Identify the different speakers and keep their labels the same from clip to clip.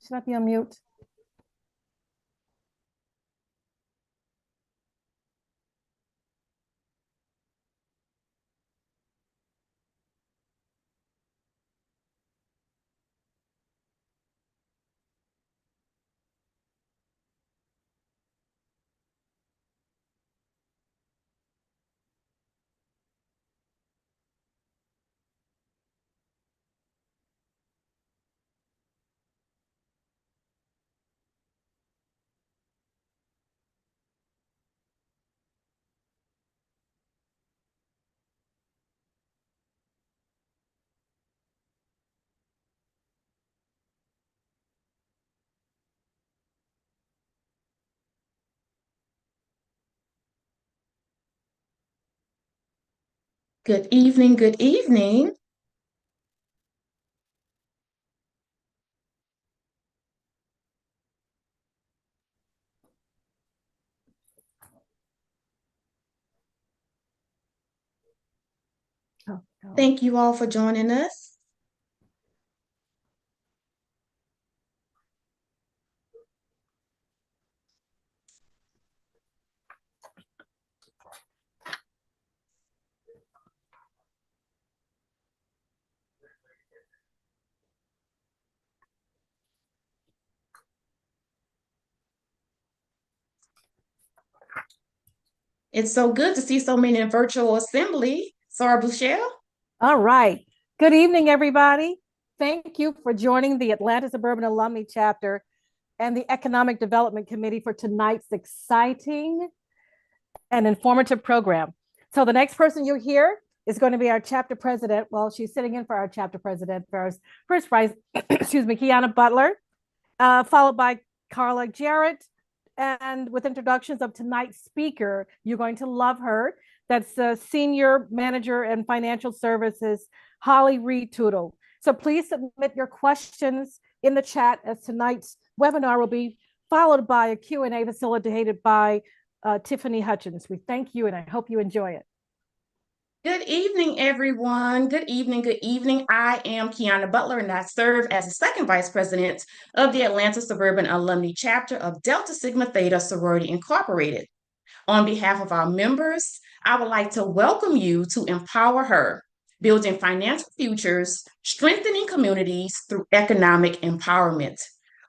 Speaker 1: Should I be on mute?
Speaker 2: Good evening, good evening.
Speaker 1: Oh, no.
Speaker 2: Thank you all for joining us. It's so good to see so many in virtual assembly. Sarah Bouchelle.
Speaker 1: All right. Good evening, everybody. Thank you for joining the Atlanta Suburban Alumni Chapter and the Economic Development Committee for tonight's exciting and informative program. So the next person you hear is going to be our chapter president. Well, she's sitting in for our chapter president first prize, excuse me, Kiana Butler, followed by Carla Jarrett. And with introductions of tonight's speaker, you're going to love her. That's Senior Manager in Financial Services, Holly Reed Tootle. So please submit your questions in the chat, as tonight's webinar will be followed by a Q&A facilitated by Tiffany Hutchins. We thank you, and I hope you enjoy it.
Speaker 2: Good evening, everyone. Good evening, good evening. I am Kiana Butler, and I serve as the second vice president of the Atlanta Suburban Alumni Chapter of Delta Sigma Theta Sorority Incorporated. On behalf of our members, I would like to welcome you to Empower Her, building financial futures, strengthening communities through economic empowerment.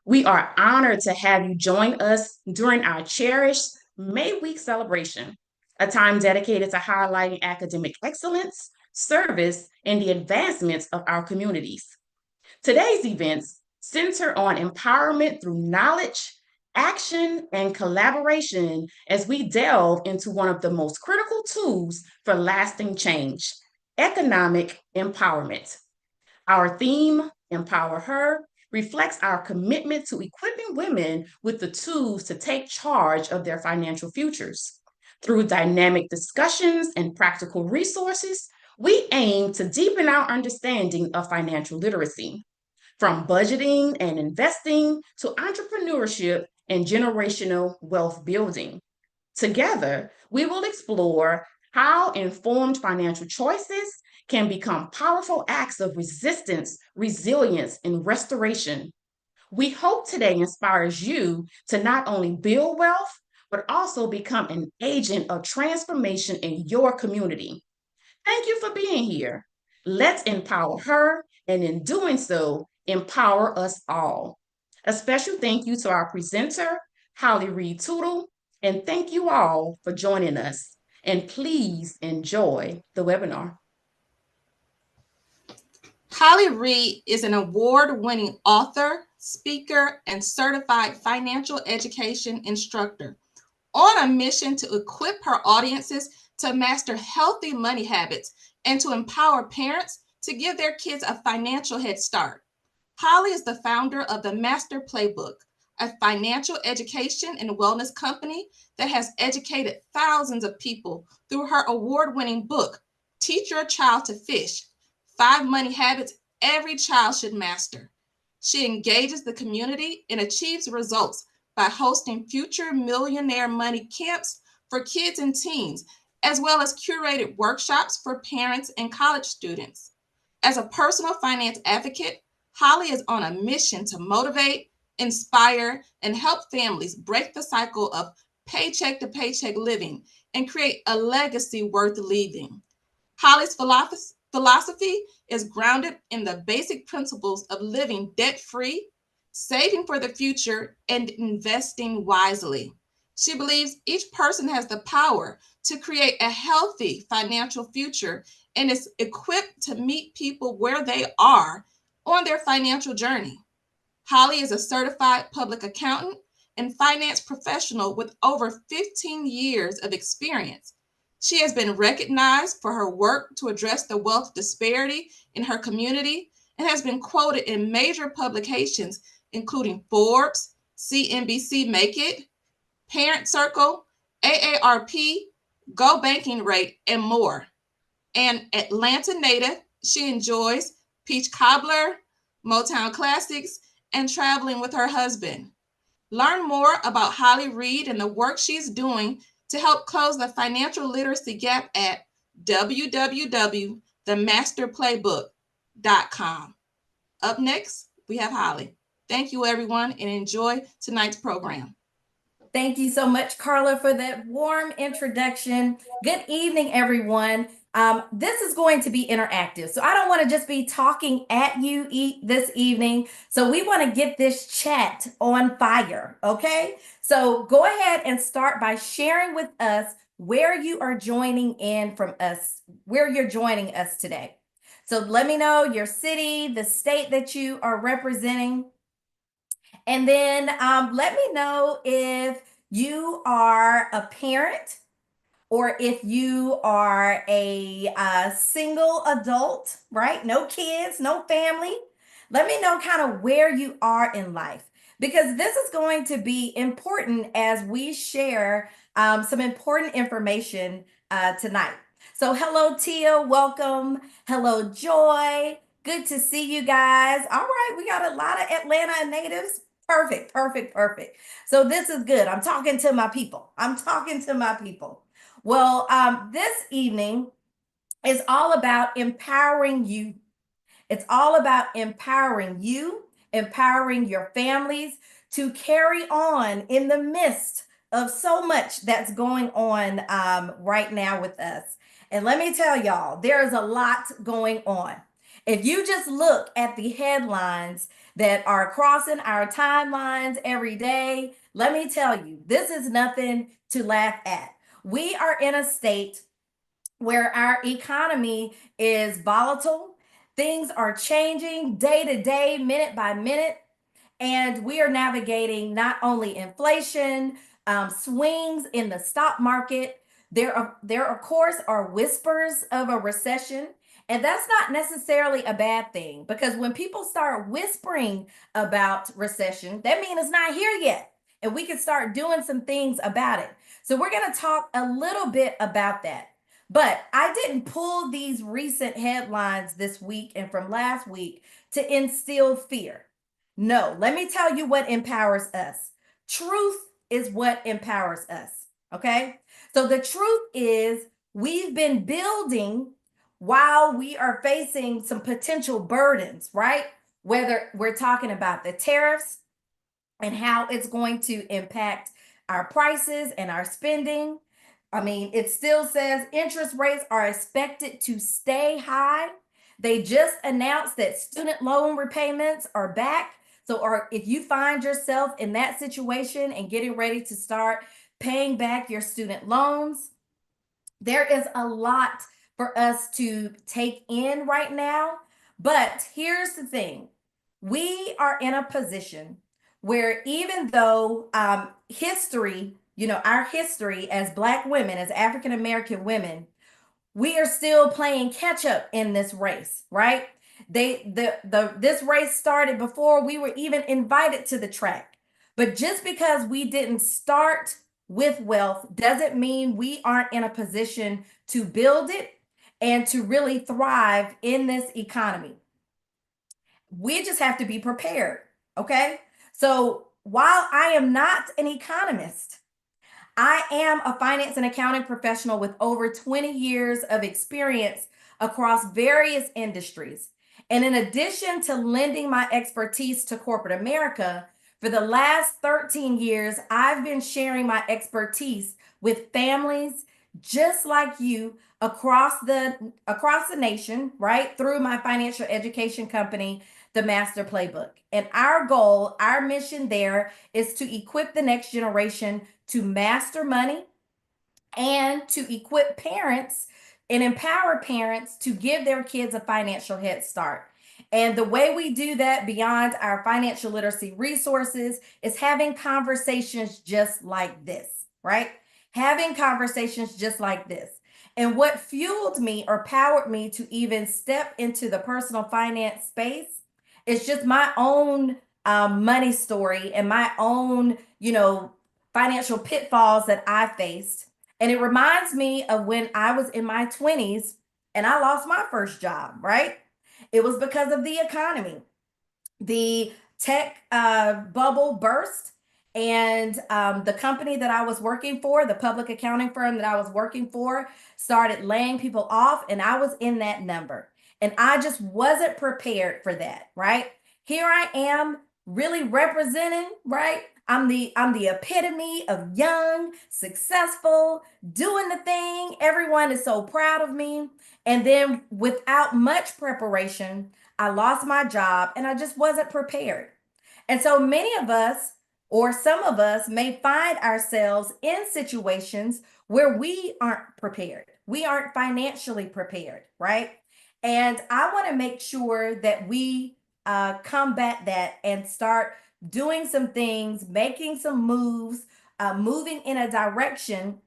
Speaker 2: We are honored to have you join us during our cherished May Week celebration, a time dedicated to highlighting academic excellence, service, and the advancements of our communities. Today's events center on empowerment through knowledge, action, and collaboration as we delve into one of the most critical tools for lasting change: economic empowerment. Our theme, Empower Her, reflects our commitment to equipping women with the tools to take charge of their financial futures. Through dynamic discussions and practical resources, we aim to deepen our understanding of financial literacy, from budgeting and investing to entrepreneurship and generational wealth building. Together, we will explore how informed financial choices can become powerful acts of resistance, resilience, and restoration. We hope today inspires you to not only build wealth, but also become an agent of transformation in your community. Thank you for being here. Let's empower her, and in doing so, empower us all. A special thank you to our presenter, Holly Reed Tootle, and thank you all for joining us. And please enjoy the webinar.
Speaker 3: Holly Reed is an award-winning author, speaker, and certified financial education instructor on a mission to equip her audiences to master healthy money habits and to empower parents to give their kids a financial head start. Holly is the founder of the Master Playbook, a financial education and wellness company that has educated thousands of people through her award-winning book, Teach Your Child to Fish: 5 Money Habits Every Child Should Master. She engages the community and achieves results by hosting future millionaire money camps for kids and teens, as well as curated workshops for parents and college students. As a personal finance advocate, Holly is on a mission to motivate, inspire, and help families break the cycle of paycheck to paycheck living and create a legacy worth leaving. Holly's philosophy is grounded in the basic principles of living debt-free, saving for the future, and investing wisely. She believes each person has the power to create a healthy financial future and is equipped to meet people where they are on their financial journey. Holly is a certified public accountant and finance professional with over 15 years of experience. She has been recognized for her work to address the wealth disparity in her community and has been quoted in major publications, including Forbes, CNBC Make It, Parent Circle, AARP, Go Banking Rate, and more. An Atlanta native, she enjoys peach cobbler, Motown classics, and traveling with her husband. Learn more about Holly Reed and the work she's doing to help close the financial literacy gap at www.themasterplaybook.com. Up next, we have Holly. Thank you, everyone, and enjoy tonight's program.
Speaker 4: Thank you so much, Carla, for that warm introduction. Good evening, everyone. This is going to be interactive, so I don't want to just be talking at you this evening. So we want to get this chat on fire, okay? So go ahead and start by sharing with us where you are joining in from us, where you're joining us today. So let me know your city, the state that you are representing. And then let me know if you are a parent or if you are a single adult, right? No kids, no family. Let me know kind of where you are in life, because this is going to be important as we share some important information tonight. So hello, Tia, welcome. Hello, Joy. Good to see you guys. All right, we got a lot of Atlanta natives. Perfect, perfect, perfect. So this is good. I'm talking to my people. Well, this evening is all about empowering you. It's all about empowering you, empowering your families to carry on in the midst of so much that's going on right now with us. And let me tell y'all, there's a lot going on. If you just look at the headlines that are crossing our timelines every day, let me tell you, this is nothing to laugh at. We are in a state where our economy is volatile. Things are changing day to day, minute by minute, and we are navigating not only inflation, swings in the stock market. There of course are whispers of a recession. And that's not necessarily a bad thing, because when people start whispering about recession, that means it's not here yet. And we can start doing some things about it. So we're going to talk a little bit about that. But I didn't pull these recent headlines this week and from last week to instill fear. No, let me tell you what empowers us. Truth is what empowers us. Okay? So the truth is we've been building while we are facing some potential burdens, right? Whether we're talking about the tariffs and how it's going to impact our prices and our spending. I mean, it still says interest rates are expected to stay high. They just announced that student loan repayments are back. So if you find yourself in that situation and getting ready to start paying back your student loans, there is a lot for us to take in right now. But here's the thing. We are in a position where even though history, our history as Black women, as African-American women, we are still playing catch up in this race, right? This race started before we were even invited to the track. But just because we didn't start with wealth doesn't mean we aren't in a position to build it and to really thrive in this economy. We just have to be prepared, okay? So while I am not an economist, I am a finance and accounting professional with over 20 years of experience across various industries. And in addition to lending my expertise to corporate America, For the last 13 years, I've been sharing my expertise with families just like you across the nation, right? Through my financial education company, the Master Playbook. And our goal, our mission there is to equip the next generation to master money and to equip parents and empower parents to give their kids a financial head start. And the way we do that beyond our financial literacy resources is having conversations just like this, right? Having conversations just like this. And what fueled me or powered me to even step into the personal finance space is just my own money story and my own, financial pitfalls that I faced. And it reminds me of when I was in my 20s and I lost my first job, right? It was because of the economy. The tech bubble burst, and the company that I was working for, the public accounting firm that I was working for, started laying people off, and I was in that number. And I just wasn't prepared for that, right? Here I am really representing, right? I'm the epitome of young, successful, doing the thing. Everyone is so proud of me. And then without much preparation, I lost my job and I just wasn't prepared. And so many of us, or some of us, may find ourselves in situations where we aren't prepared. We aren't financially prepared, right? And I want to make sure that we combat that and start doing some things, making some moves, moving in a direction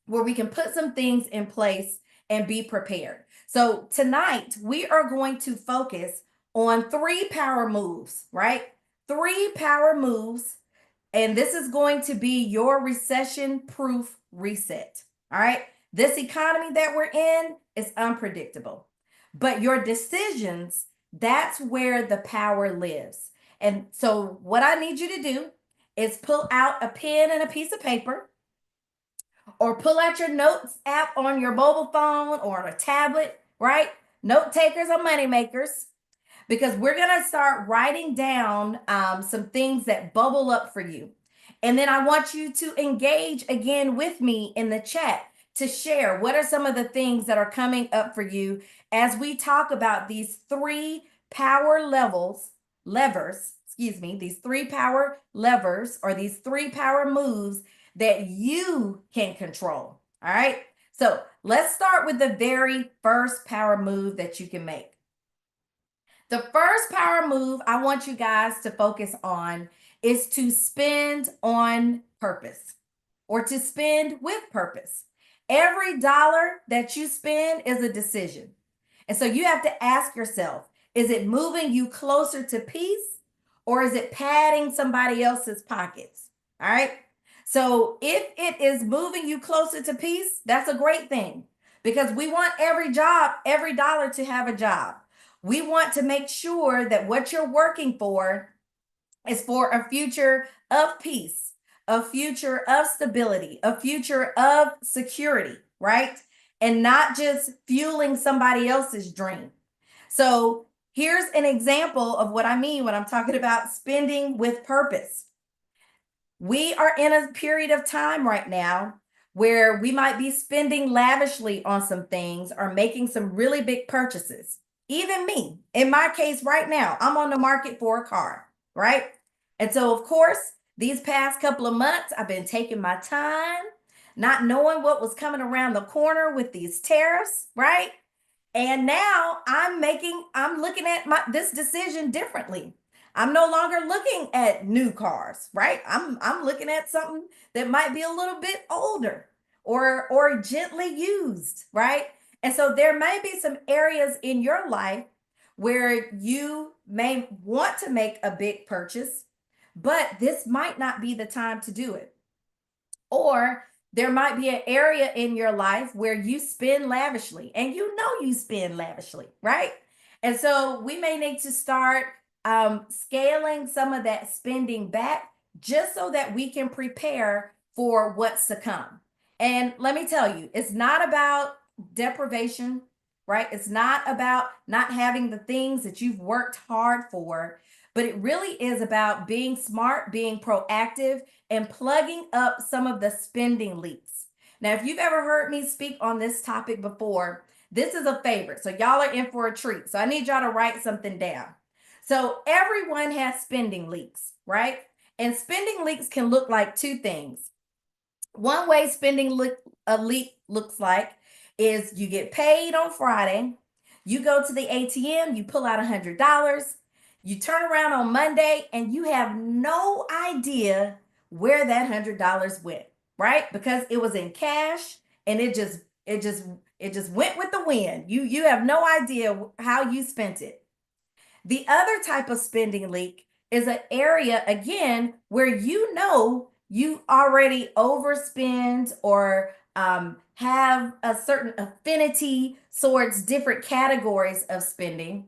Speaker 4: where we can put some things in place and be prepared. So tonight we are going to focus on 3 power moves, right? 3 power moves. And this is going to be your recession-proof reset. All right. This economy that we're in is unpredictable, but your decisions, that's where the power lives. And so what I need you to do is pull out a pen and a piece of paper, or pull out your notes app on your mobile phone or on a tablet, right? Note takers are money makers, because we're going to start writing down some things that bubble up for you. And then I want you to engage again with me in the chat to share what are some of the things that are coming up for you as we talk about these 3 power levers, these 3 power levers, or these 3 power moves that you can control. All right. So let's start with the very first power move that you can make. The first power move I want you guys to focus on is to spend on purpose, or to spend with purpose. Every dollar that you spend is a decision. And so you have to ask yourself, is it moving you closer to peace, or is it padding somebody else's pockets? All right. So if it is moving you closer to peace, that's a great thing, because we want every dollar to have a job. We want to make sure that what you're working for is for a future of peace, a future of stability, a future of security, right? And not just fueling somebody else's dream. So here's an example of what I mean when I'm talking about spending with purpose. We are in a period of time right now where we might be spending lavishly on some things or making some really big purchases. Even me, in my case right now, I'm on the market for a car, right? And so, of course, these past couple of months, I've been taking my time, not knowing what was coming around the corner with these tariffs, right? And now I'm looking at this decision differently. I'm no longer looking at new cars, right? I'm looking at something that might be a little bit older or gently used, right? And so there may be some areas in your life where you may want to make a big purchase, but this might not be the time to do it. Or there might be an area in your life where you spend lavishly, and you spend lavishly, right? And so we may need to start scaling some of that spending back, just so that we can prepare for what's to come. And let me tell you, it's not about deprivation. right? It's not about not having the things that you've worked hard for, but it really is about being smart, being proactive, and plugging up some of the spending leaks. Now, if you've ever heard me speak on this topic before, this is a favorite. So y'all are in for a treat. So I need y'all to write something down. So everyone has spending leaks, right? And spending leaks can look like two things. One way a leak looks like is you get paid on Friday, you go to the ATM, you pull out $100, you turn around on Monday, and you have no idea where that $100 went, right? Because it was in cash and it just went with the wind. You have no idea how you spent it. The other type of spending leak is an area, again, where you know you already overspend or have a certain affinity towards different categories of spending.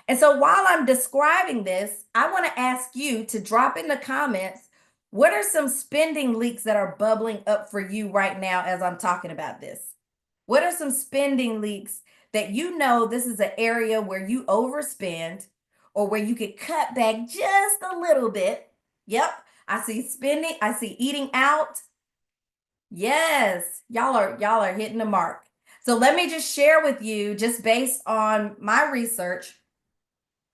Speaker 4: And so while I'm describing this, I want to ask you to drop in the comments, what are some spending leaks that are bubbling up for you right now as I'm talking about this? What are some spending leaks that you know this is an area where you overspend or where you could cut back just a little bit? Yep, I see spending, I see eating out. Yes, y'all are hitting the mark. So let me just share with you, just based on my research,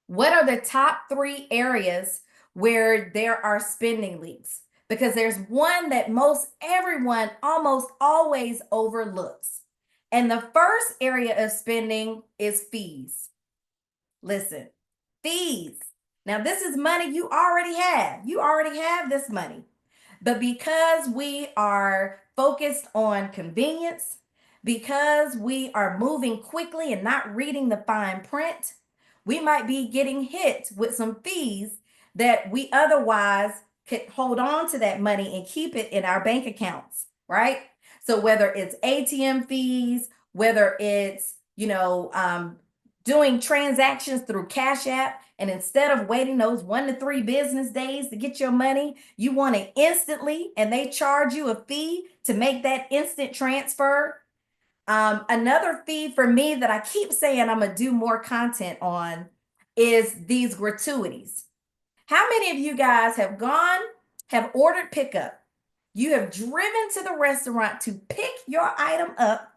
Speaker 4: what are the top 3 areas where there are spending leaks? Because there's one that most everyone almost always overlooks. And the first area of spending is fees. Listen, fees. Now, this is money you already have. You already have this money. But because we are focused on convenience, because we are moving quickly and not reading the fine print, we might be getting hit with some fees that we otherwise could hold on to that money and keep it in our bank accounts, right? So whether it's ATM fees, whether it's, doing transactions through Cash App, and instead of waiting those 1 to 3 business days to get your money, you want it instantly, and they charge you a fee to make that instant transfer. Another fee for me that I keep saying I'm gonna do more content on is these gratuities. How many of you guys have ordered pickup? You have driven to the restaurant to pick your item up,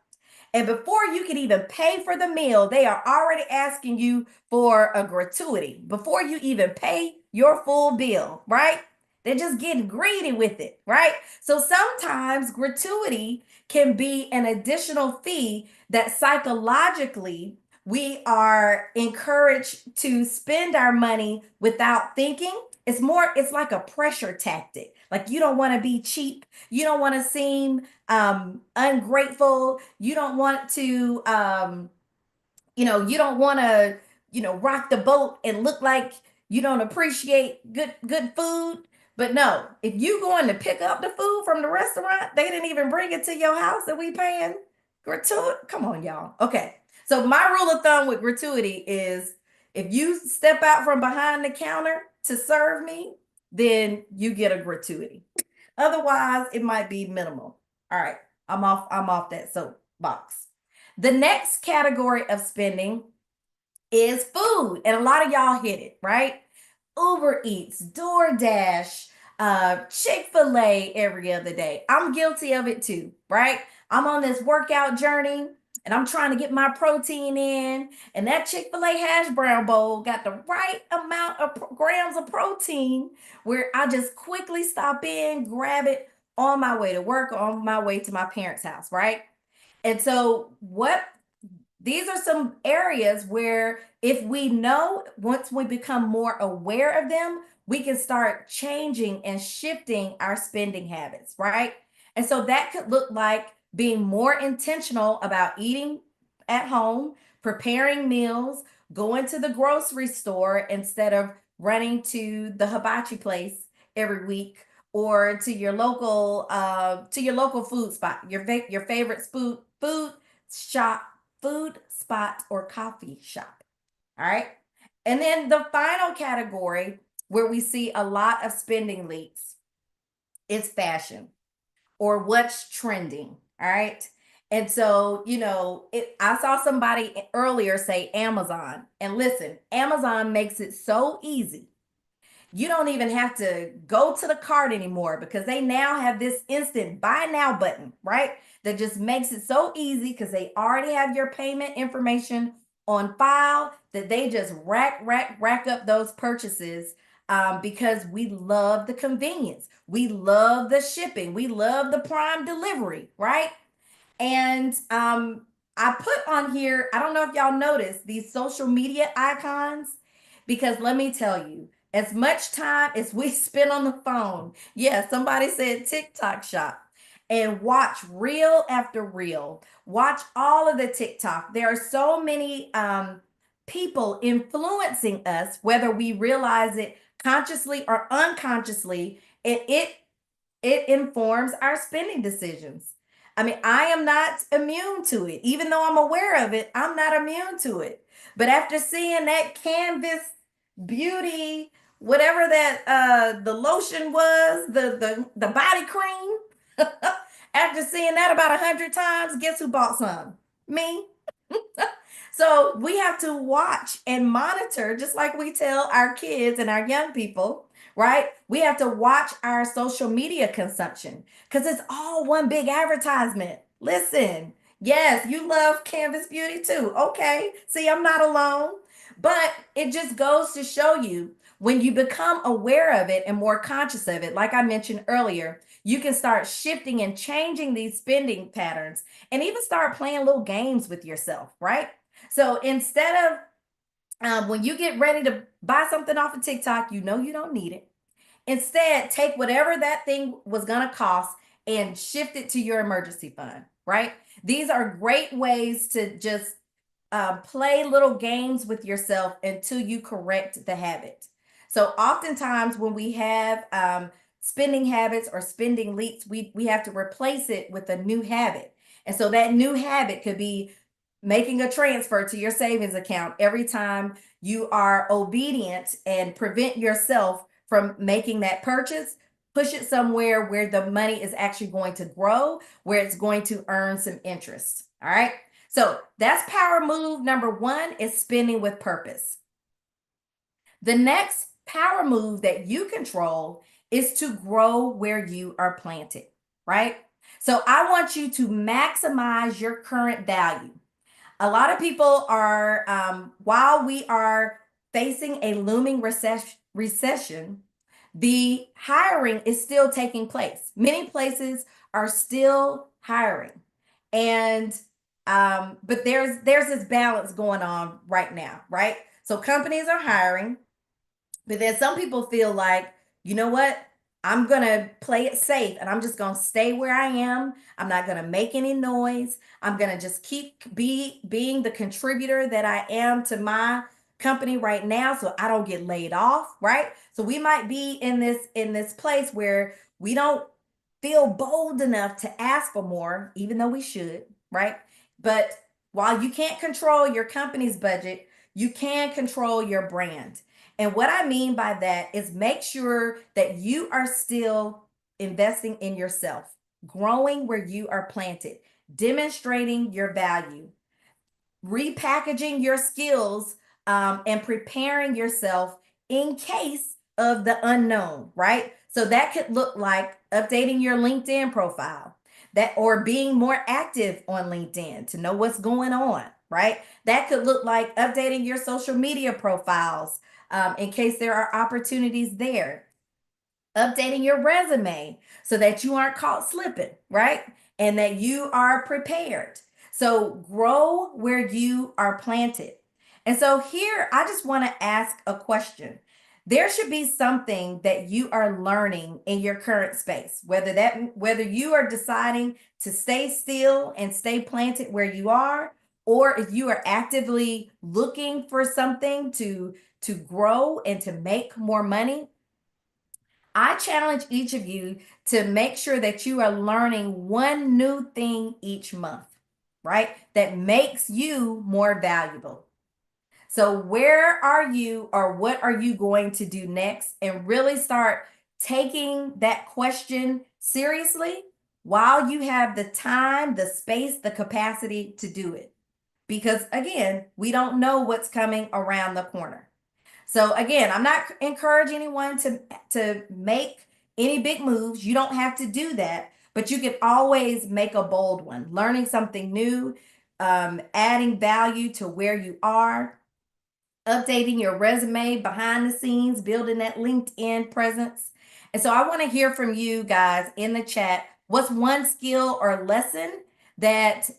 Speaker 4: and before you can even pay for the meal, they are already asking you for a gratuity before you even pay your full bill, right? They're just getting greedy with it, right? So sometimes gratuity can be an additional fee that psychologically we are encouraged to spend our money without thinking. It's like a pressure tactic. Like, you don't want to be cheap. You don't want to seem ungrateful. You don't want to, you don't want to, rock the boat and look like you don't appreciate good food. But no, if you going to pick up the food from the restaurant, they didn't even bring it to your house and we paying gratuity. Come on, y'all. Okay. So my rule of thumb with gratuity is if you step out from behind the counter to serve me, then you get a gratuity. Otherwise, it might be minimal. All right, I'm off that soapbox. The next category of spending is food, and a lot of y'all hit it, right? Uber Eats, DoorDash, Chick-fil-A every other day. I'm guilty of it too, right? I'm on this workout journey and I'm trying to get my protein in, and that Chick-fil-A hash brown bowl got the right amount of grams of protein where I just quickly stop in, grab it on my way to work, on my way to my parents' house, right? And so these are some areas where if we know, once we become more aware of them, we can start changing and shifting our spending habits, right? And so that could look like being more intentional about eating at home, preparing meals, going to the grocery store instead of running to the hibachi place every week, or to your local food spot, your favorite food spot or coffee shop. All right. And then the final category where we see a lot of spending leaks is fashion, or what's trending. All right. And so, I saw somebody earlier say Amazon. And listen, Amazon makes it so easy. You don't even have to go to the cart anymore because they now have this instant buy now button, right? That just makes it so easy because they already have your payment information on file that they just rack up those purchases, because we love the convenience. We love the shipping. We love the prime delivery, right? And I put on here, I don't know if y'all noticed these social media icons, because let me tell you, as much time as we spend on the phone, yeah, somebody said TikTok shop, and watch reel after reel, watch all of the TikTok. There are so many people influencing us, whether we realize it consciously or unconsciously, it informs our spending decisions. I mean, I am not immune to it. Even though I'm aware of it, I'm not immune to it. But after seeing that Canvas Beauty, whatever that the lotion was, the body cream, after seeing that about 100 times, guess who bought some? Me. So we have to watch and monitor, just like we tell our kids and our young people, right? We have to watch our social media consumption because it's all one big advertisement. Listen, yes, you love Canvas Beauty too. Okay, see, I'm not alone. But it just goes to show you, when you become aware of it and more conscious of it, like I mentioned earlier, you can start shifting and changing these spending patterns and even start playing little games with yourself, right? So instead of when you get ready to buy something off of TikTok, you know you don't need it. Instead, take whatever that thing was going to cost and shift it to your emergency fund, right? These are great ways to just play little games with yourself until you correct the habit. So oftentimes when we have spending habits or spending leaks, we have to replace it with a new habit. And so that new habit could be making a transfer to your savings account every time you are obedient and prevent yourself from making that purchase. Push it somewhere where the money is actually going to grow, where it's going to earn some interest. All right. So that's power move number one, is spending with purpose. The next power move that you control is to grow where you are planted, right? So I want you to maximize your current value. A lot of people are, while we are facing a looming recession, the hiring is still taking place. Many places are still hiring. And but there's this balance going on right now, right? So companies are hiring, but then some people feel like, you know what? I'm going to play it safe and I'm just going to stay where I am. I'm not going to make any noise. I'm going to just keep being the contributor that I am to my company right now so I don't get laid off, right? So we might be in this place where we don't feel bold enough to ask for more, even though we should, right? But while you can't control your company's budget, you can control your brand. And what I mean by that is make sure that you are still investing in yourself, growing where you are planted, demonstrating your value, repackaging your skills, and preparing yourself in case of the unknown, right? So that could look like updating your LinkedIn profile, or being more active on LinkedIn to know what's going on, right? That could look like updating your social media profiles, in case there are opportunities there. Updating your resume so that you aren't caught slipping, right? And that you are prepared. So grow where you are planted. And so here, I just want to ask a question. There should be something that you are learning in your current space, whether you are deciding to stay still and stay planted where you are, or if you are actively looking for something to grow and to make more money. I challenge each of you to make sure that you are learning one new thing each month, right? That makes you more valuable. So where are you, or what are you going to do next? And really start taking that question seriously while you have the time, the space, the capacity to do it. Because again, we don't know what's coming around the corner. So again, I'm not encouraging anyone to make any big moves. You don't have to do that, but you can always make a bold one, learning something new, adding value to where you are, updating your resume behind the scenes, building that LinkedIn presence. And so I want to hear from you guys in the chat. What's one skill or lesson that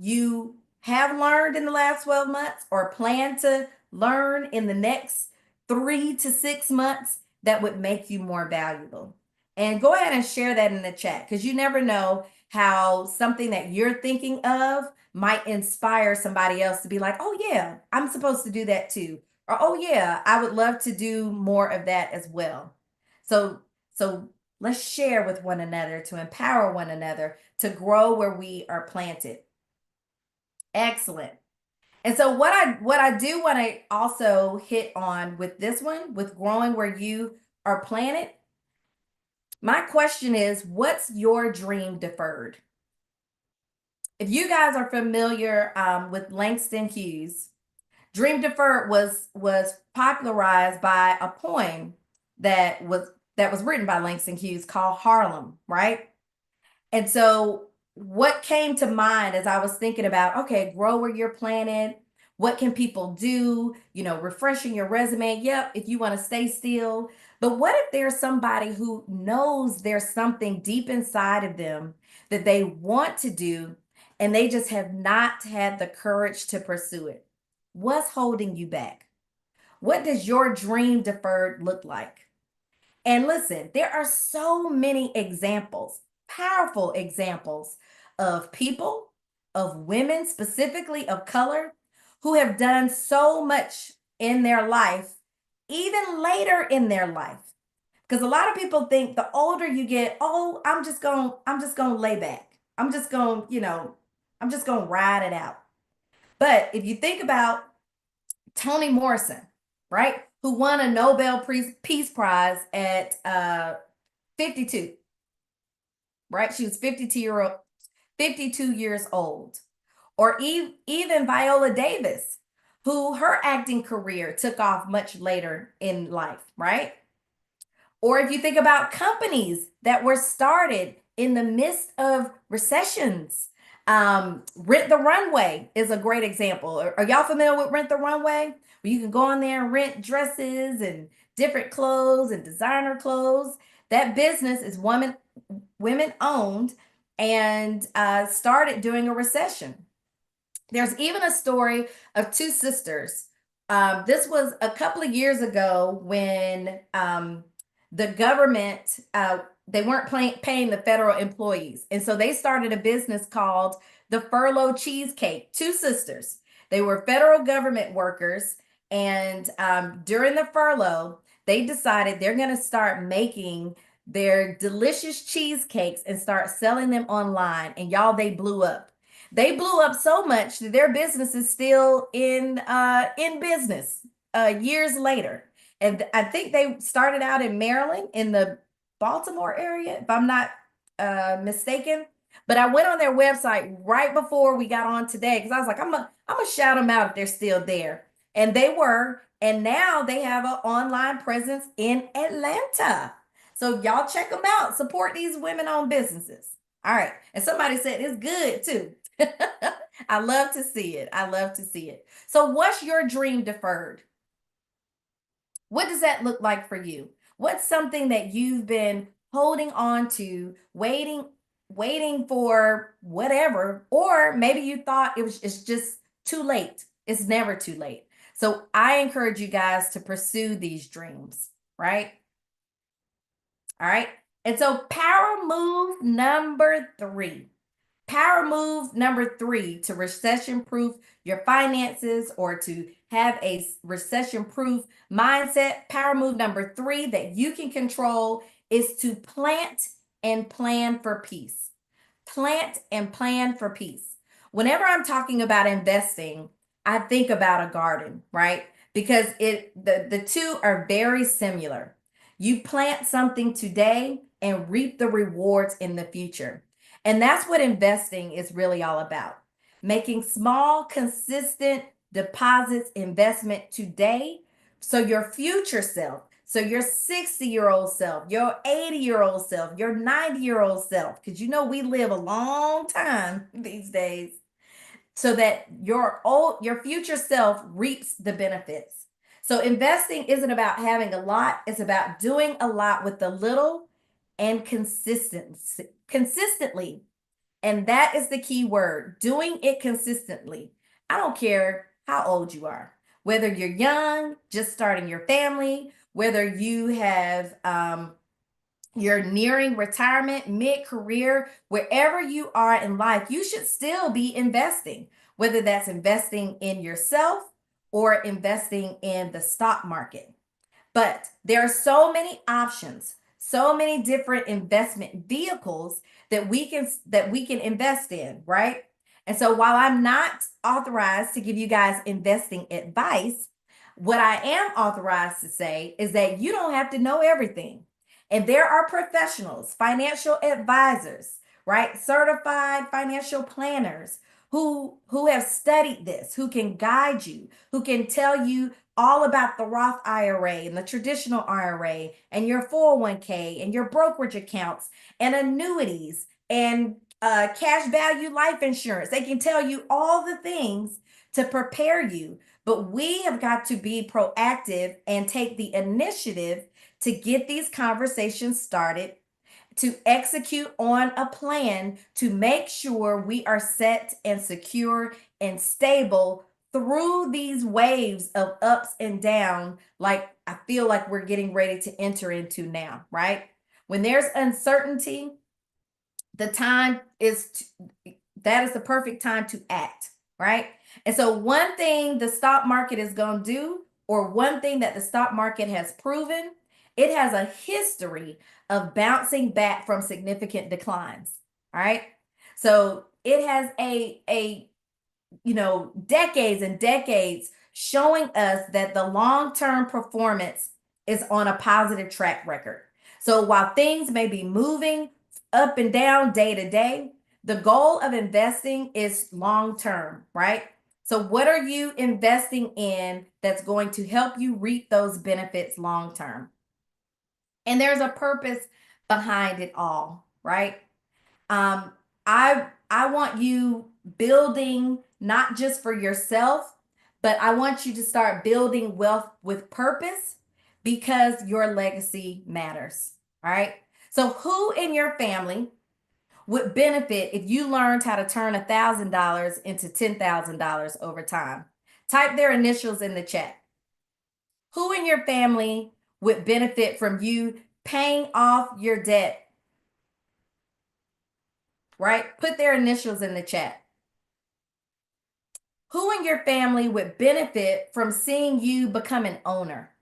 Speaker 4: you have learned in the last 12 months or plan to learn in the next 3 to 6 months that would make you more valuable? And go ahead and share that in the chat, because you never know how something that you're thinking of might inspire somebody else to be like, oh yeah, I'm supposed to do that too. Or, oh yeah, I would love to do more of that as well. So let's share with one another to empower one another to grow where we are planted. Excellent. And so what I do want to also hit on with this one, with growing where you are planted, my question is, what's your dream deferred? If you guys are familiar with Langston Hughes, Dream Deferred was popularized by a poem that was written by Langston Hughes called Harlem, right? And so what came to mind as I was thinking about, okay, grow where you're planted, what can people do? You know, refreshing your resume. Yep, if you want to stay still. But what if there's somebody who knows there's something deep inside of them that they want to do, and they just have not had the courage to pursue it? What's holding you back? What does your dream deferred look like? And listen, there are so many examples, powerful examples of people, of women, specifically of color, who have done so much in their life, even later in their life. Because a lot of people think the older you get, oh, I'm just gonna lay back. I'm just gonna ride it out. But if you think about Toni Morrison, right, who won a Nobel Peace Prize at 52, right? She was 52 years old. Or even Viola Davis, who her acting career took off much later in life, right? Or if you think about companies that were started in the midst of recessions, Rent the Runway is a great example. Are y'all familiar with Rent the Runway? Where you can go on there and rent dresses and different clothes and designer clothes. That business is women owned and started during a recession. There's even a story of two sisters. This was a couple of years ago when the government, they weren't paying the federal employees. And so they started a business called the Furlough Cheesecake. Two sisters. They were federal government workers. And during the furlough, they decided they're going to start making their delicious cheesecakes and start selling them online. And y'all, they blew up. They blew up so much that their business is still in business years later. And I think they started out in Maryland, in the Baltimore area, if I'm not mistaken. But I went on their website right before we got on today, because I was like, I'm gonna shout them out if they're still there. And they were. And now they have an online presence in Atlanta. So y'all check them out. Support these women-owned businesses. All right. And somebody said it's good too. I love to see it. I love to see it. So what's your dream deferred? What does that look like for you? What's something that you've been holding on to, waiting for whatever, or maybe you thought it's just too late. It's never too late. So I encourage you guys to pursue these dreams, right? All right. And so power move number 3. Power move number 3 to recession-proof your finances, or to have a recession-proof mindset. Power move number 3 that you can control is to plant and plan for peace. Plant and plan for peace. Whenever I'm talking about investing, I think about a garden, right? Because the two are very similar. You plant something today and reap the rewards in the future. And that's what investing is really all about. Making small, consistent deposits, investment today, so your future self, so your 60-year-old self, your 80-year-old self, your 90-year-old self, because you know we live a long time these days, so that your future self reaps the benefits. So investing isn't about having a lot, it's about doing a lot with the little and consistently. And that is the key word, doing it consistently. I don't care how old you are, whether you're young, just starting your family, whether you have you're nearing retirement, mid-career, wherever you are in life, you should still be investing, whether that's investing in yourself or investing in the stock market. But there are so many options, so many different investment vehicles that we can invest in, right? And so while I'm not authorized to give you guys investing advice, what I am authorized to say is that you don't have to know everything. And there are professionals, financial advisors, right? Certified financial planners who have studied this, who can guide you, who can tell you all about the Roth IRA and the traditional IRA and your 401k and your brokerage accounts and annuities and cash value life insurance. They can tell you all the things to prepare you, but we have got to be proactive and take the initiative to get these conversations started, to execute on a plan to make sure we are set and secure and stable through these waves of ups and down, like I feel like we're getting ready to enter into now, right? When there's uncertainty, that is the perfect time to act, right? And so one thing the stock market is going to do, or one thing that the stock market has proven, it has a history of bouncing back from significant declines. All right. So it has decades and decades showing us that the long-term performance is on a positive track record. So while things may be moving up and down day to day, the goal of investing is long-term, right? So what are you investing in that's going to help you reap those benefits long-term? And there's a purpose behind it all, right? I want you building not just for yourself, but I want you to start building wealth with purpose because your legacy matters, all right? So who in your family would benefit if you learned how to turn $1,000 into $10,000 over time? Type their initials in the chat. Who in your family would benefit from you paying off your debt? Right? Put their initials in the chat. Who in your family would benefit from seeing you become an owner?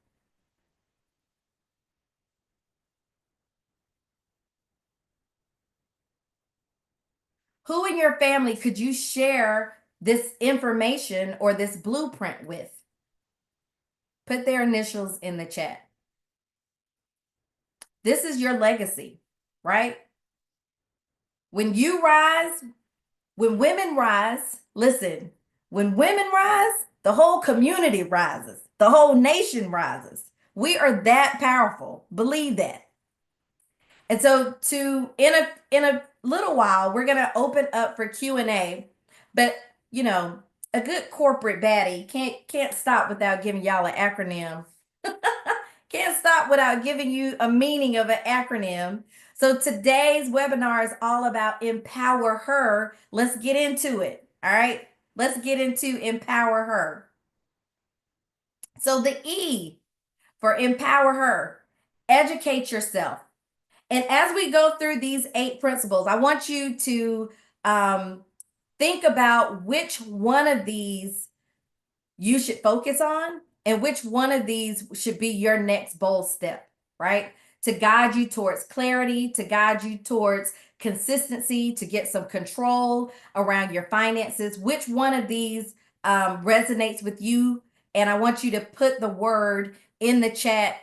Speaker 4: Who in your family could you share this information or this blueprint with? Put their initials in the chat. This is your legacy, right? When you rise, when women rise, listen, when women rise, the whole community rises, the whole nation rises. We are that powerful. Believe that. And so in a little while, we're going to open up for Q&A, but a good corporate baddie can't stop without giving y'all an acronym. Can't stop without giving you a meaning of an acronym. So today's webinar is all about Empower Her. Let's get into it. All right. Let's get into Empower Her. So the E for Empower Her, educate yourself. And as we go through these 8 principles, I want you to think about which one of these you should focus on and which one of these should be your next bold step, right? To guide you towards clarity, to guide you towards consistency, to get some control around your finances. Which one of these resonates with you? And I want you to put the word in the chat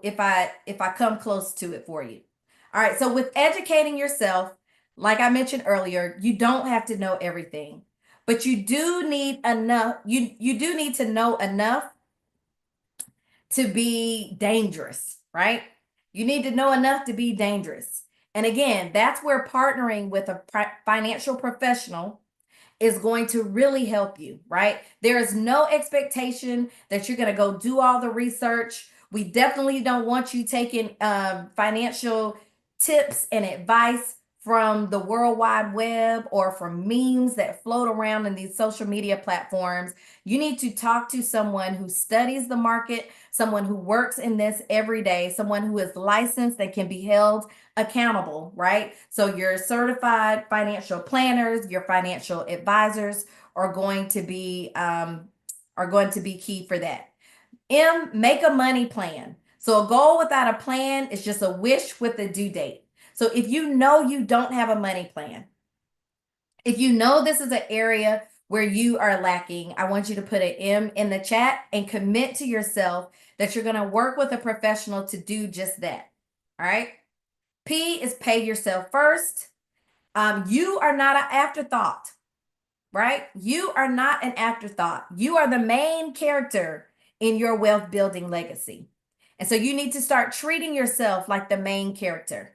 Speaker 4: if I come close to it for you. All right, so with educating yourself, like I mentioned earlier, you don't have to know everything, but you do need enough. You do need to know enough to be dangerous, right? You need to know enough to be dangerous. And again, that's where partnering with a financial professional is going to really help you, right? There is no expectation that you're going to go do all the research. We definitely don't want you taking financial tips and advice from the World Wide Web or from memes that float around in these social media platforms. You need to talk to someone who studies the market, someone who works in this every day, someone who is licensed that can be held accountable, right? So your certified financial planners, your financial advisors are going to be key for that. Make a money plan. So a goal without a plan is just a wish with a due date. So if you know you don't have a money plan, if you know this is an area where you are lacking, I want you to put an M in the chat and commit to yourself that you're going to work with a professional to do just that. All right. P is pay yourself first. You are not an afterthought, right? You are not an afterthought. You are the main character in your wealth building legacy. And so you need to start treating yourself like the main character.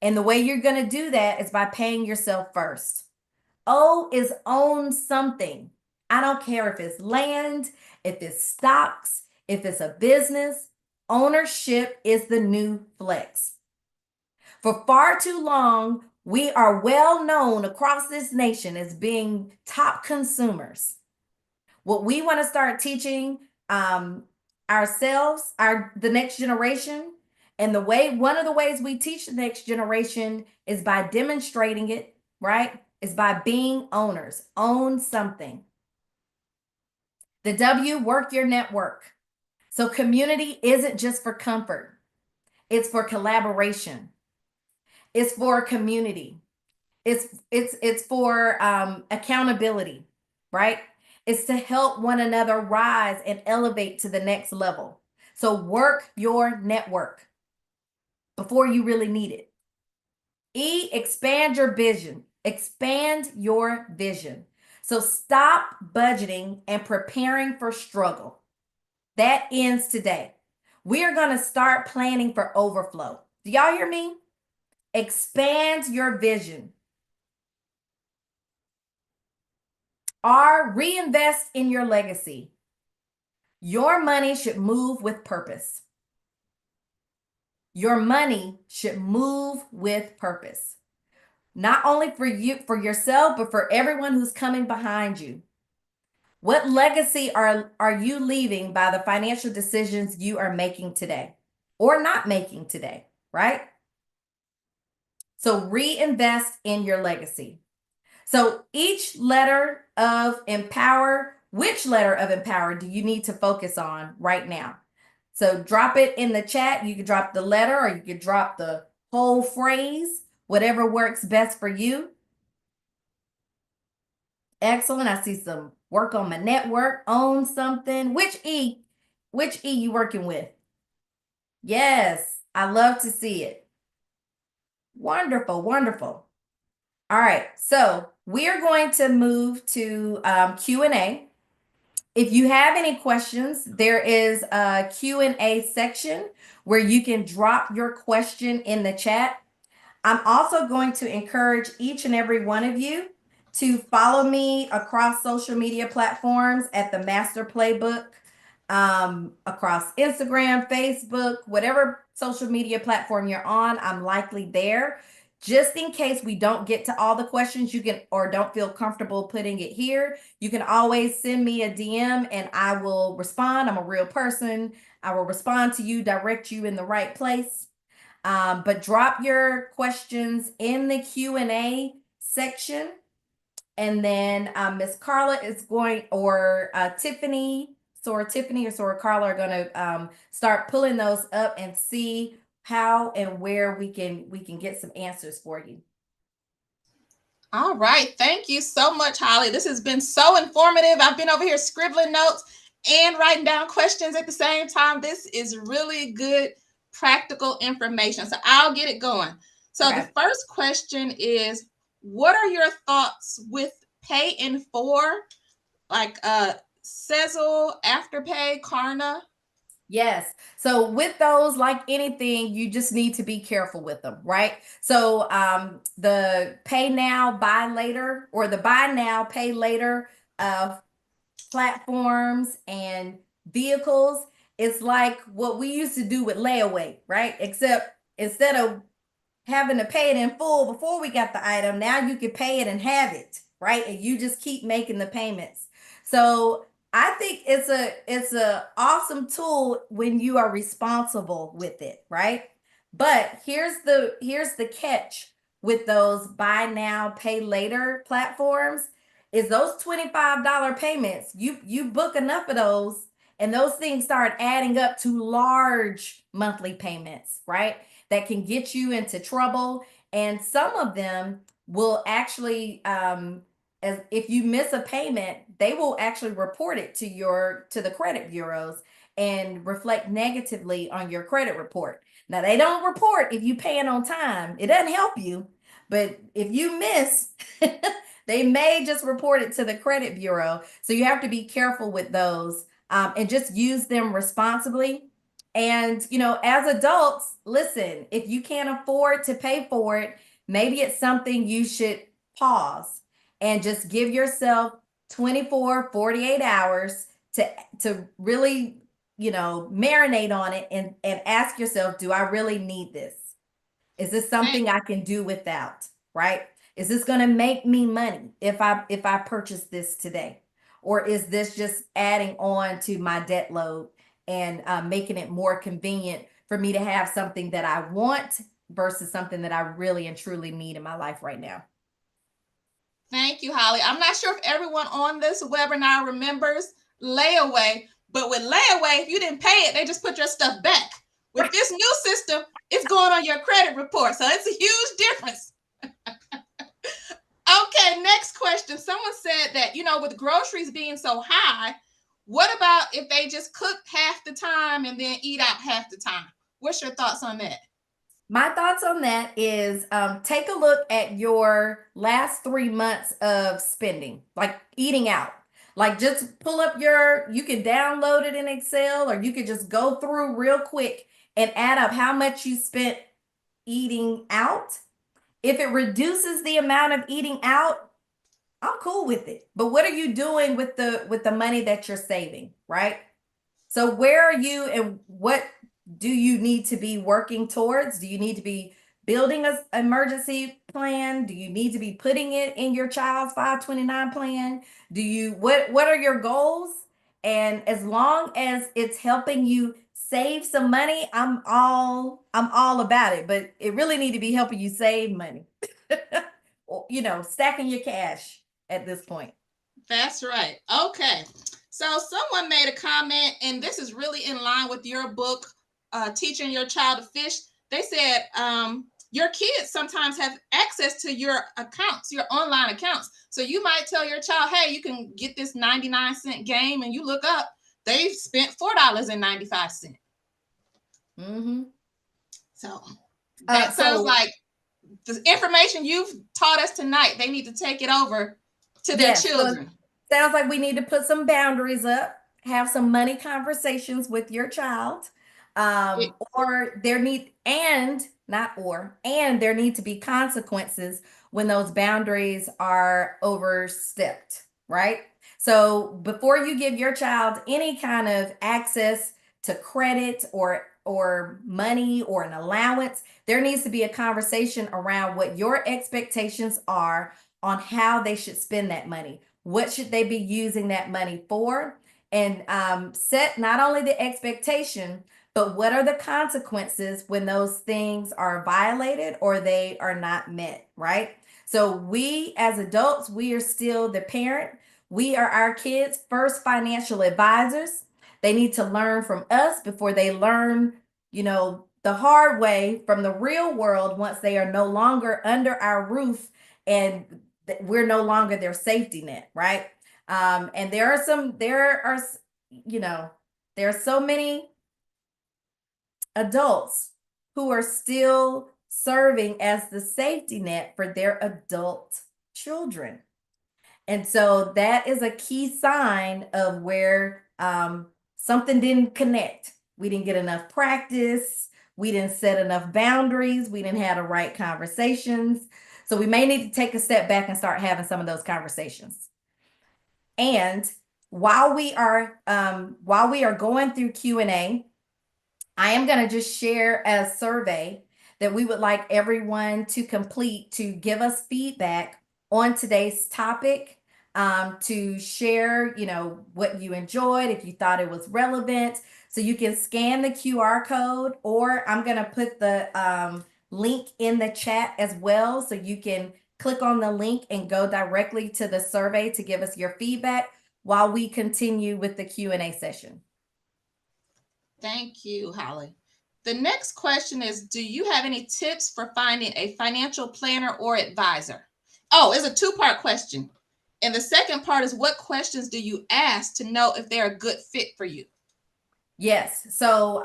Speaker 4: And the way you're going to do that is by paying yourself first. O is own something. I don't care if it's land, if it's stocks, if it's a business. Ownership is the new flex. For far too long, we are well known across this nation as being top consumers. What we want to start teaching ourselves, the next generation, and one of the ways we teach the next generation is by demonstrating it, right? Is by being owners. Own something. The W, work your network. So community isn't just for comfort. It's for collaboration. It's for community. It's for accountability, right? It's to help one another rise and elevate to the next level. So work your network before you really need it. E, expand your vision. Expand your vision. So stop budgeting and preparing for struggle. That ends today. We are going to start planning for overflow. Do y'all hear me? Expand your vision. R, reinvest in your legacy. Your money should move with purpose. Your money should move with purpose. Not only for you, for yourself, but for everyone who's coming behind you. What legacy are you leaving by the financial decisions you are making today or not making today, right? So reinvest in your legacy. So each letter of empower, which letter of empower do you need to focus on right now? So drop it in the chat. You can drop the letter or you can drop the whole phrase, whatever works best for you. Excellent. I see some work on my network, own something. Which E you working with? Yes, I love to see it. Wonderful, wonderful. All right, so we are going to move to Q&A. If you have any questions, there is a Q&A section where you can drop your question in the chat. I'm also going to encourage each and every one of you to follow me across social media platforms at the Master Playbook, across Instagram, Facebook, whatever social media platform you're on, I'm likely there. Just in case we don't get to all the questions, you can, or don't feel comfortable putting it here, you can always send me a DM and I will respond. I'm a real person. I will respond to you, direct you in the right place. But drop your questions in the Q&A section. And then Miss Carla is going, or Tiffany or Sora Carla are going to start pulling those up and see how and where we can get some answers for you.
Speaker 3: All right. Thank you so much, Holly. This has been so informative. I've been over here scribbling notes and writing down questions at the same time. This is really good, practical information. So I'll get it going. So The first question is, what are your thoughts with pay in 4, like Sezzle, Afterpay, Klarna?
Speaker 4: Yes. So with those, like anything, you just need to be careful with them, right? So the pay now, buy later, or the buy now, pay later platforms and vehicles, it's like what we used to do with layaway, right? Except instead of having to pay it in full before we got the item, now you can pay it and have it, right? And you just keep making the payments. So I think it's a awesome tool when you are responsible with it, right? But here's the catch with those buy now, pay later platforms is those $25 payments. You book enough of those and those things start adding up to large monthly payments, right? That can get you into trouble. And some of them will actually, as if you miss a payment, they will actually report it to the credit bureaus and reflect negatively on your credit report. Now they don't report if you paying on time. It doesn't help you, but if you miss, they may just report it to the credit bureau. So you have to be careful with those, and just use them responsibly. And, as adults, listen, if you can't afford to pay for it, maybe it's something you should pause and just give yourself 24, 48 hours to really, marinate on it and ask yourself, do I really need this? Is this something I can do without, right? Is this going to make me money if I purchase this today? Or is this just adding on to my debt load and making it more convenient for me to have something that I want versus something that I really and truly need in my life right now?
Speaker 3: Thank you, Holly. I'm not sure if everyone on this webinar remembers layaway, but with layaway, if you didn't pay it, they just put your stuff back. With this new system, it's going on your credit report. So it's a huge difference. Okay, next question. Someone said that, with groceries being so high, what about if they just cook half the time and then eat out half the time? What's your thoughts on that?
Speaker 4: My thoughts on that is take a look at your last 3 months of spending, like eating out. Like just pull up you can download it in Excel, or you could just go through real quick and add up how much you spent eating out. If it reduces the amount of eating out, I'm cool with it. But what are you doing with the money that you're saving, right? So where are you and what do you need to be working towards? Do you need to be building an emergency plan? Do you need to be putting it in your child's 529 plan? What are your goals? And as long as it's helping you save some money, I'm all about it. But it really need to be helping you save money. Or, stacking your cash at this point.
Speaker 3: That's right. Okay. So someone made a comment, and this is really in line with your book, Teaching Your Child to Fish. They said your kids sometimes have access to your accounts, your online accounts. So you might tell your child, hey, you can get this 99-cent game, and you look up, they've spent $4.95.
Speaker 4: Mm-hmm.
Speaker 3: So that sounds like the information you've taught us tonight, they need to take it over to their children.
Speaker 4: So sounds like we need to put some boundaries up, have some money conversations with your child. Or there need to be consequences when those boundaries are overstepped, right? So before you give your child any kind of access to credit or money or an allowance, there needs to be a conversation around what your expectations are on how they should spend that money. What should they be using that money for? And set not only the expectation, but what are the consequences when those things are violated or they are not met, right? So we as adults, we are still the parent. We are our kids' first financial advisors. They need to learn from us before they learn, the hard way from the real world once they are no longer under our roof and we're no longer their safety net, right? And there are so many adults who are still serving as the safety net for their adult children. And so that is a key sign of where something didn't connect. We didn't get enough practice. We didn't set enough boundaries. We didn't have the right conversations. So we may need to take a step back and start having some of those conversations. And while we are going through Q&A, I am going to just share a survey that we would like everyone to complete to give us feedback on today's topic, to share, what you enjoyed, if you thought it was relevant. So you can scan the QR code, or I'm going to put the link in the chat as well. So you can click on the link and go directly to the survey to give us your feedback while we continue with the Q&A session.
Speaker 3: Thank you, Holly. The next question is, do you have any tips for finding a financial planner or advisor? Oh, it's a two-part question. And the second part is, what questions do you ask to know if they're a good fit for you?
Speaker 4: Yes. So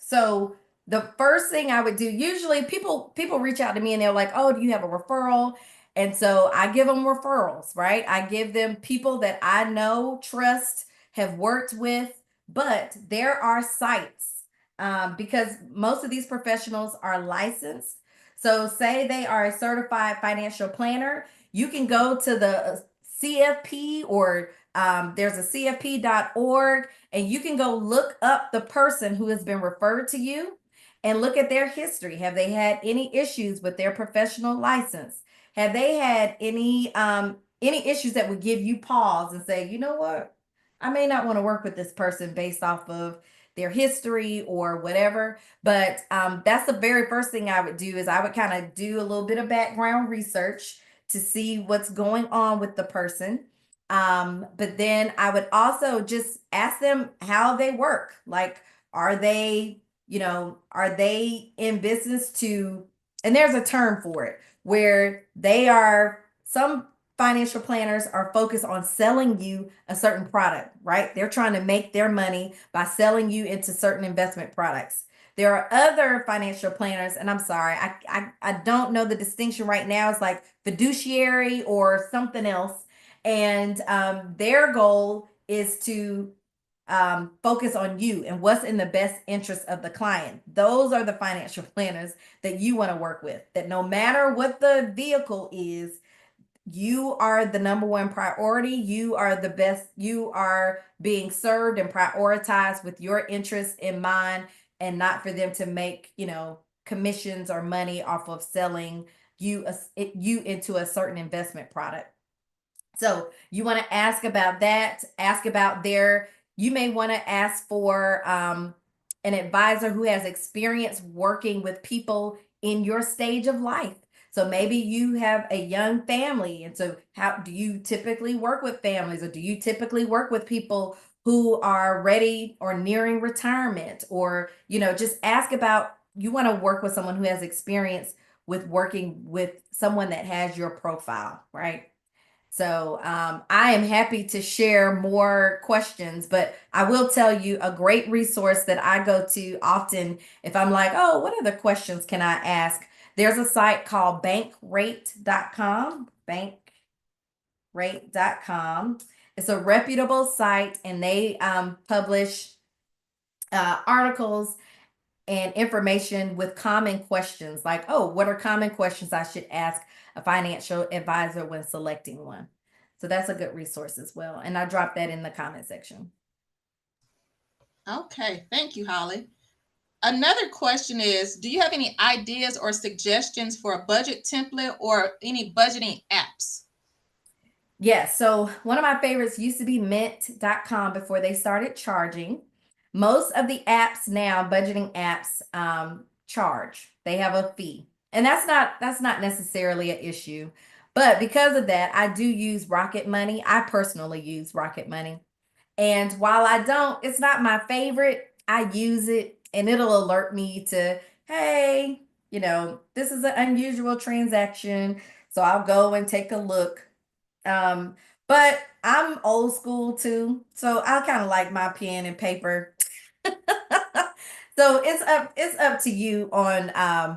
Speaker 4: So the first thing I would do, usually people reach out to me and they're like, "Oh, do you have a referral?" And so I give them referrals, right? I give them people that I know, trust, have worked with, but there are sites, because most of these professionals are licensed. So say they are a certified financial planner, you can go to the CFP, or there's a CFP.org, and you can go look up the person who has been referred to you and look at their history. Have they had any issues with their professional license? Have they had any issues that would give you pause and say, you know what, I may not want to work with this person based off of their history or whatever. But that's the very first thing I would do, is I would kind of do a little bit of background research to see what's going on with the person. But then I would also just ask them how they work. Like, are they in business to, and there's a term for it, where some financial planners are focused on selling you a certain product, right? They're trying to make their money by selling you into certain investment products. There are other financial planners, and I'm sorry, I don't know the distinction right now. It's like fiduciary or something else. And their goal is to focus on you and what's in the best interest of the client. Those are the financial planners that you want to work with, that no matter what the vehicle is, you are the number one priority. You are the best. You are being served and prioritized with your interests in mind, and not for them to make, commissions or money off of selling you into a certain investment product. So you want to ask about that, you may want to ask for an advisor who has experience working with people in your stage of life. So maybe you have a young family. And so how do you typically work with families, or do you typically work with people who are ready or nearing retirement? Or, just ask about, you want to work with someone who has experience with working with someone that has your profile, right? So I am happy to share more questions, but I will tell you a great resource that I go to often if I'm like, oh, what other questions can I ask? There's a site called bankrate.com, bankrate.com. It's a reputable site, and they publish articles and information with common questions, like, oh, what are common questions I should ask a financial advisor when selecting one? So that's a good resource as well. And I dropped that in the comment section.
Speaker 3: Okay, thank you, Holly. Another question is, do you have any ideas or suggestions for a budget template or any budgeting apps?
Speaker 4: Yes, so one of my favorites used to be mint.com before they started charging. Most of the apps now, budgeting apps, charge. They have a fee. And that's not necessarily an issue. But because of that, I do use Rocket Money. I personally use Rocket Money. And while it's not my favorite, I use it, and it'll alert me to, hey, this is an unusual transaction. So I'll go and take a look. But I'm old school too. So I kind of like my pen and paper. So it's up to you on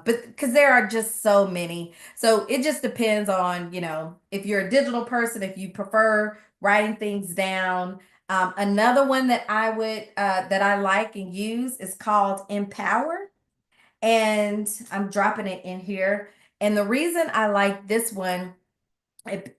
Speaker 4: but because there are just so many. So it just depends on, if you're a digital person, if you prefer writing things down. Another one that I like and use is called Empower. And I'm dropping it in here. And the reason I like this one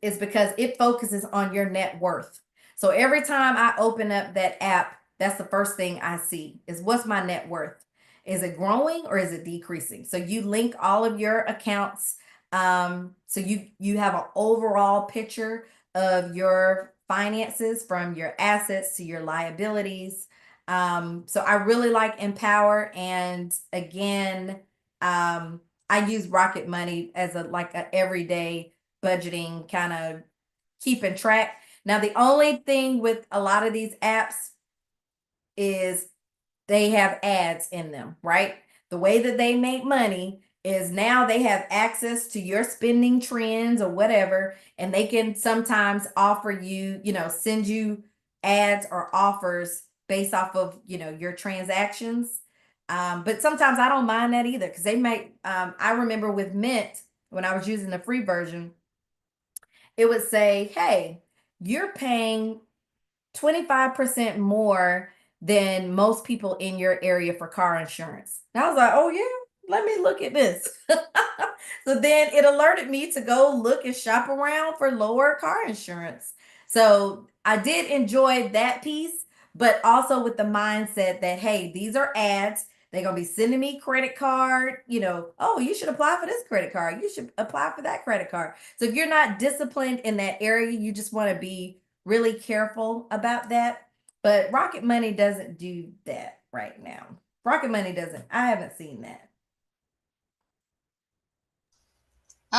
Speaker 4: is because it focuses on your net worth. So every time I open up that app, that's the first thing I see is what's my net worth? Is it growing or is it decreasing? So you link all of your accounts. So you have an overall picture of your finances from your assets to your liabilities. So I really like Empower. And again, I use Rocket Money as a everyday budgeting, kind of keeping track. Now, the only thing with a lot of these apps is they have ads in them, right? The way that they make money is now they have access to your spending trends or whatever, and they can sometimes offer you, send you ads or offers based off of, your transactions. But sometimes I don't mind that either because they make, I remember with Mint, when I was using the free version, it would say, hey, you're paying 25% more than most people in your area for car insurance. And I was like, oh, yeah, let me look at this. So then it alerted me to go look and shop around for lower car insurance. So I did enjoy that piece, but also with the mindset that, hey, these are ads. They're going to be sending me credit card, oh, you should apply for this credit card. You should apply for that credit card. So if you're not disciplined in that area, you just want to be really careful about that. But Rocket Money doesn't do that right now. Rocket Money doesn't. I haven't seen that.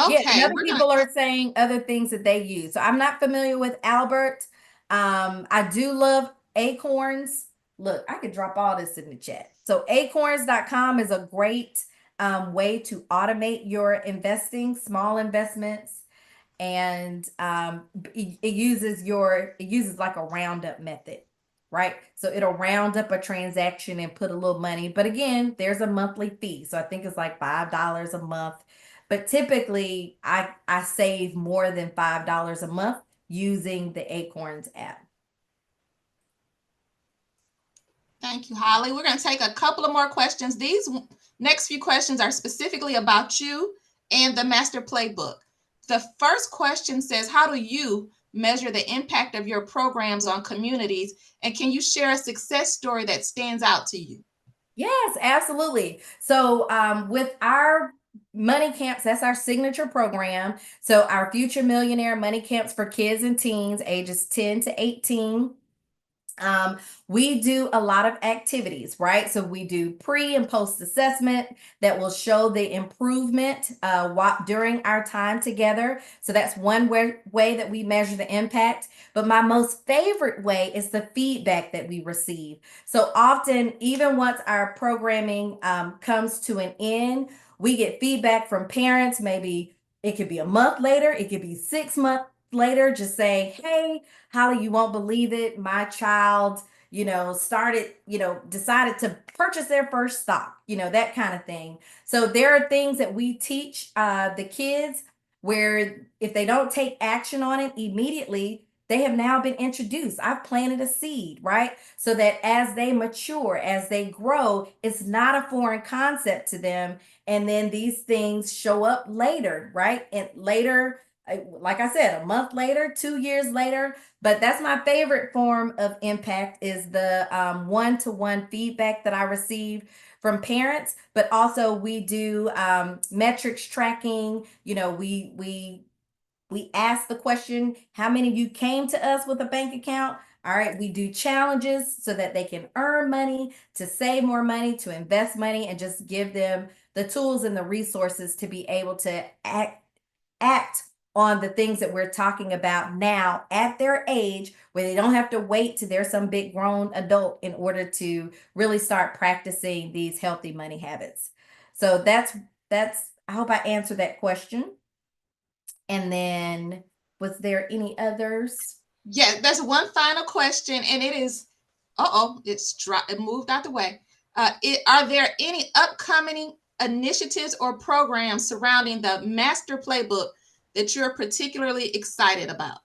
Speaker 3: Okay.
Speaker 4: Yeah, and other people are saying other things that they use. So I'm not familiar with Albert. I do love Acorns. Look, I could drop all this in the chat. So acorns.com is a great way to automate your investing, small investments. And it uses like a roundup method, right? So it'll round up a transaction and put a little money, but again, there's a monthly fee. So I think it's like $5 a month, but typically I save more than $5 a month using the Acorns app.
Speaker 3: Thank you, Holly. We're going to take a couple of more questions. These next few questions are specifically about you and the master playbook. The first question says, how do you measure the impact of your programs on communities? And can you share a success story that stands out to you?
Speaker 4: Yes, absolutely. So with our money camps, that's our signature program. So our Future Millionaire money camps for kids and teens ages 10 to 18. We do a lot of activities, right? So we do pre and post assessment that will show the improvement during our time together. So that's one way that we measure the impact. But my most favorite way is the feedback that we receive. So often, even once our programming comes to an end, we get feedback from parents. Maybe it could be a month later, it could be 6 months later, just saying, hey, Holly, you won't believe it. My child, decided to purchase their first stock, that kind of thing. So there are things that we teach the kids where if they don't take action on it immediately, they have now been introduced. I've planted a seed, right? So that as they mature, as they grow, it's not a foreign concept to them. And then these things show up later, right? And later, like I said, a month later, 2 years later. But that's my favorite form of impact is the one-to-one feedback that I receive from parents. But also we do metrics tracking. We ask the question, how many of you came to us with a bank account? All right, we do challenges so that they can earn money, to save more money, to invest money, and just give them the tools and the resources to be able to act on the things that we're talking about now at their age, where they don't have to wait till they're some big grown adult in order to really start practicing these healthy money habits. So that's I hope I answered that question. And then was there any others?
Speaker 3: Yeah, there's one final question, and it is, it moved out the way. Are there any upcoming initiatives or programs surrounding the Master Playbook that you're particularly excited about?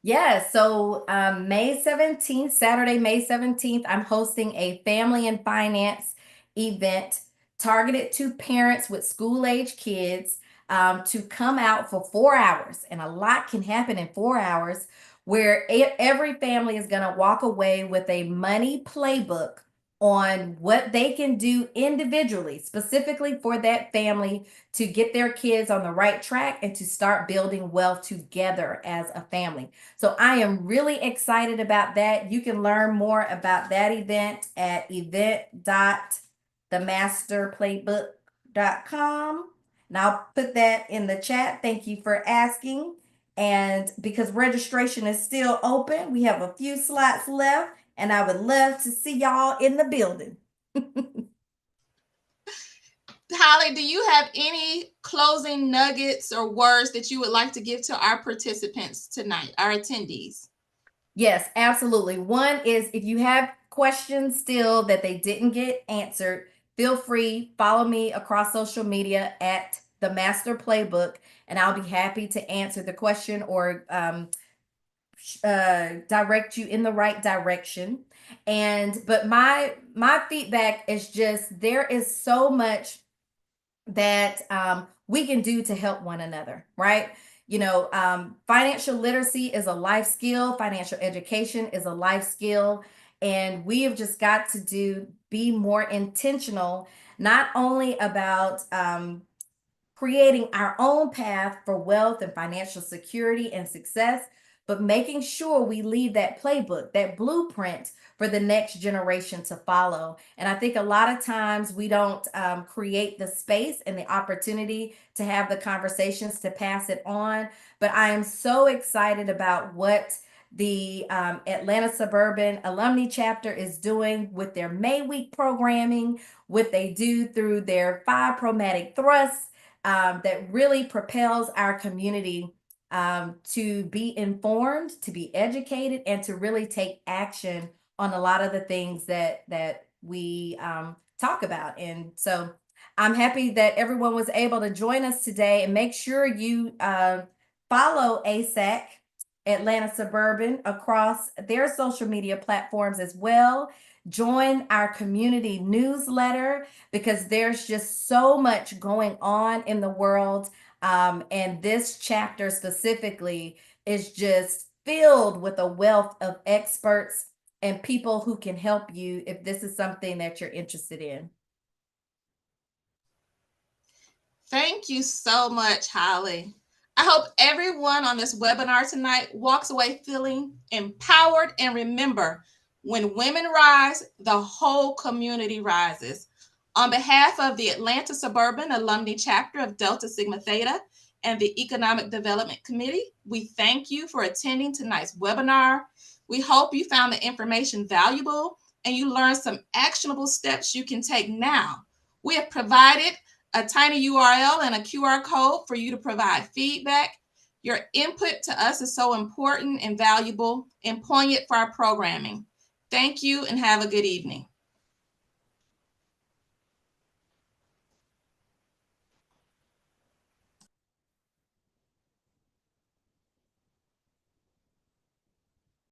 Speaker 4: Yes, so May 17th, Saturday, May 17th, I'm hosting a family and finance event targeted to parents with school-age kids to come out for 4 hours. And a lot can happen in 4 hours, where every family is going to walk away with a money playbook on what they can do individually, specifically for that family, to get their kids on the right track and to start building wealth together as a family. So I am really excited about that. You can learn more about that event at event.themasterplaybook.com. And I'll put that in the chat. Thank you for asking. And because registration is still open, we have a few slots left, and I would love to see y'all in the building.
Speaker 3: Holly, do you have any closing nuggets or words that you would like to give to our participants tonight, our attendees?
Speaker 4: Yes, absolutely. One is, if you have questions still that they didn't get answered, feel free, follow me across social media at the Master Playbook, and I'll be happy to answer the question or direct you in the right direction. But my feedback is just, there is so much that we can do to help one another, right? Financial literacy is a life skill. Financial education is a life skill. And we have just got to be more intentional, not only about creating our own path for wealth and financial security and success, but making sure we leave that playbook, that blueprint for the next generation to follow. And I think a lot of times we don't create the space and the opportunity to have the conversations to pass it on. But I am so excited about what the Atlanta Suburban Alumni Chapter is doing with their May Week programming, what they do through their 5 Promatic Thrusts, that really propels our community to be informed, to be educated, and to really take action on a lot of the things that we talk about. And so I'm happy that everyone was able to join us today, and make sure you follow ASAC, Atlanta Suburban, across their social media platforms as well. Join our community newsletter, because there's just so much going on in the world. And this chapter specifically is just filled with a wealth of experts and people who can help you if this is something that you're interested in.
Speaker 3: Thank you so much, Holly. I hope everyone on this webinar tonight walks away feeling empowered, and remember, when women rise, the whole community rises. On behalf of the Atlanta Suburban Alumni Chapter of Delta Sigma Theta and the Economic Development Committee, we thank you for attending tonight's webinar. We hope you found the information valuable and you learned some actionable steps you can take now. We have provided a tiny URL and a QR code for you to provide feedback. Your input to us is so important and valuable and poignant for our programming. Thank you and have a good evening.